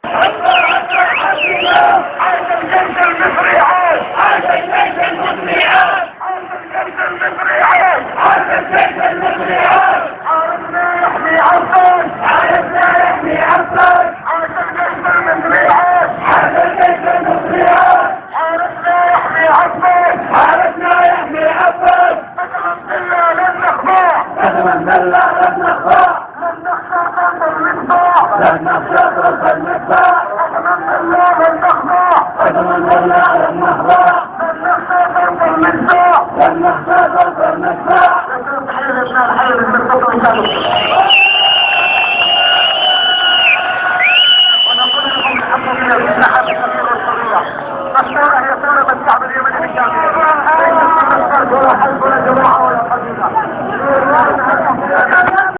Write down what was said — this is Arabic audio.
عاش الجيش المصري عاش. عاش الجيش المصري عاش. عاش الجيش المصري عاش. عاش الجيش المصري عاش. عرفنا يحمي عباس. عرفنا يحمي عباس. عاش الجيش المصري عاش. عاش الجيش المصري عاش. عرفنا يحمي عباس. عرفنا يحمي عباس. قسما بالله لن نخضع. قسما بالله لن نخضع. لن نخشى ضرب المدفع. لن نخشى ضرب المدفع. قسما بالله لن نخضع. قسما بالله لن نخضع. لن نخشى ضرب المدفع. لن نخشى ضرب المدفع.